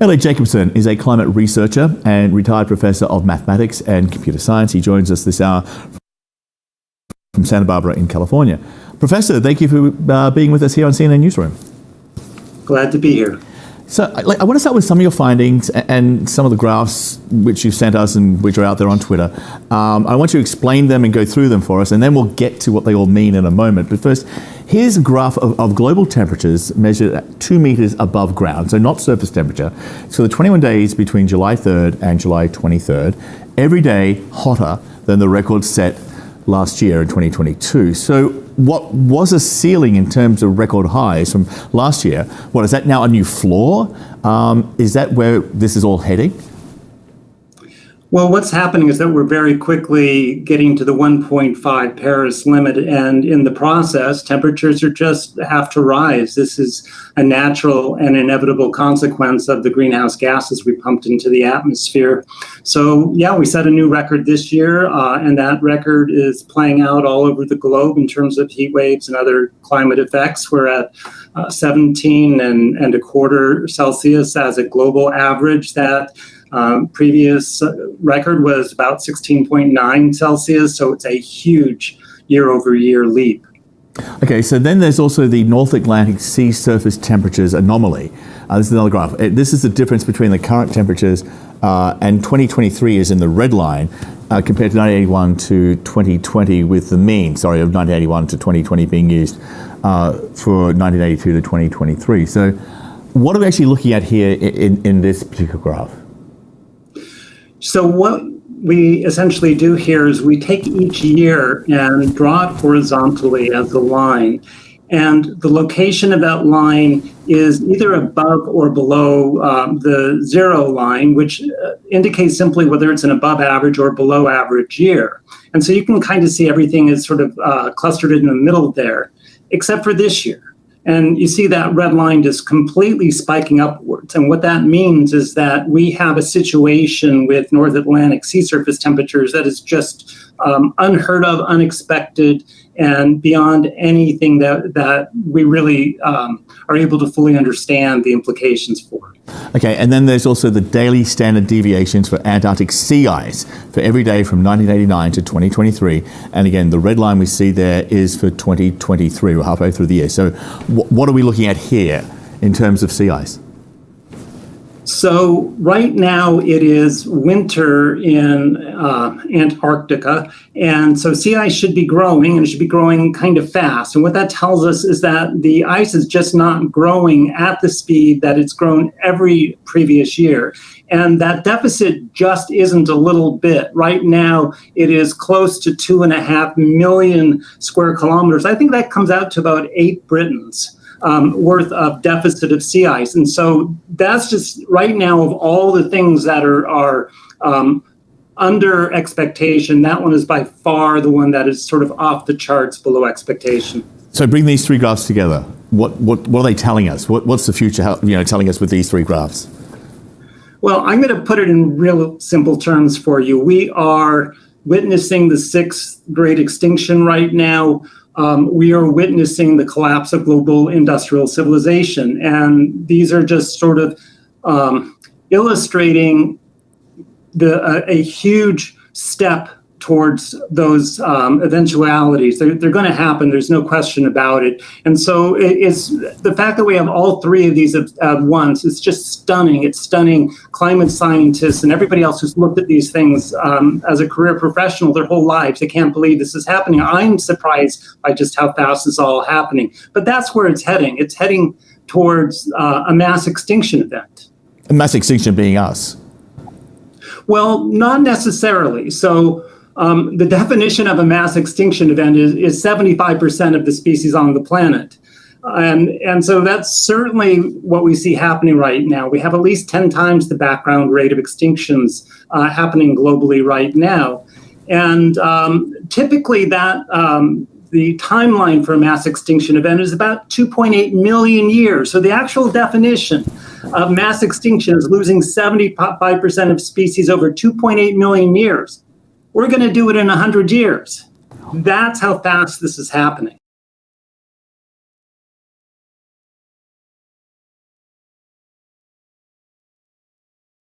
Eliot Jacobson is a climate researcher and retired professor of mathematics and computer science. He joins us this hour from Santa Barbara in California. Professor, thank you for being with us here on CNN Newsroom. Glad to be here. So I want to start with some of your findings and some of the graphs which you've sent us and which are out there on Twitter. I want you to explain them and go through them for us, and then we'll get to what they all mean in a moment. But first, here's a graph of global temperatures measured at 2 meters above ground, so not surface temperature. So the 21 days between July 3rd and July 23rd, every day hotter than the record set last year in 2022. So what was a ceiling in terms of record highs from last year? What, is that now a new floor? Is that where this is all heading? Well, what's happening is that we're very quickly getting to the 1.5 Paris limit, and in the process, temperatures are just have to rise. This is a natural and inevitable consequence of the greenhouse gases we pumped into the atmosphere. So, yeah, we set a new record this year, and that record is playing out all over the globe in terms of heat waves and other climate effects. We're at 17 and a quarter Celsius as a global average. That previous record was about 16.9 Celsius, so it's a huge year-over-year leap. Okay, so then there's also the North Atlantic sea surface temperatures anomaly. This is another graph. This is the difference between the current temperatures and 2023 is in the red line compared to 1981 to 2020 with the mean, of 1981 to 2020 being used for 1982 to 2023. So what are we actually looking at here in this particular graph? So what we essentially do here is we take each year and draw it horizontally as a line. And the location of that line is either above or below the zero line, which indicates simply whether it's an above average or below average year. And so you can kind of see everything is sort of clustered in the middle there, except for this year. And you see that red line just completely spiking upwards. And what that means is that we have a situation with North Atlantic sea surface temperatures that is just unheard of, unexpected, and beyond anything that we really are able to fully understand the implications for. Okay, and then there's also the daily standard deviations for Antarctic sea ice for every day from 1989 to 2023. And again, the red line we see there is for 2023. We're halfway through the year. So what are we looking at here in terms of sea ice? So right now it is winter in Antarctica, and so sea ice should be growing, and it should be growing kind of fast. And what that tells us is that the ice is just not growing at the speed that it's grown every previous year. And that deficit just isn't a little bit. Right now, it is close to 2.5 million square kilometers. I think that comes out to about 8 Britons. Worth of deficit of sea ice. And so that's just right now of all the things that are under expectation, that one is by far the one that is sort of off the charts below expectation. So bring these three graphs together. What are they telling us? What's the future telling us with these three graphs? Well, I'm going to put it in real simple terms for you. We are witnessing the sixth great extinction right now. We are witnessing the collapse of global industrial civilization. And these are just sort of illustrating a huge step towards those eventualities. They're going to happen. There's no question about it. And so it's the fact that we have all three of these at once. It's just stunning. It's stunning. Climate scientists and everybody else who's looked at these things as a career professional their whole lives, they can't believe this is happening. I'm surprised by just how fast it's all happening. But that's where it's heading. It's heading towards a mass extinction event. A mass extinction being us? Well, not necessarily. So the definition of a mass extinction event is 75% of the species on the planet. And so that's certainly what we see happening right now. We have at least 10 times the background rate of extinctions happening globally right now. And typically that the timeline for a mass extinction event is about 2.8 million years. So the actual definition of mass extinction is losing 75% of species over 2.8 million years. We're going to do it in 100 years. That's how fast this is happening.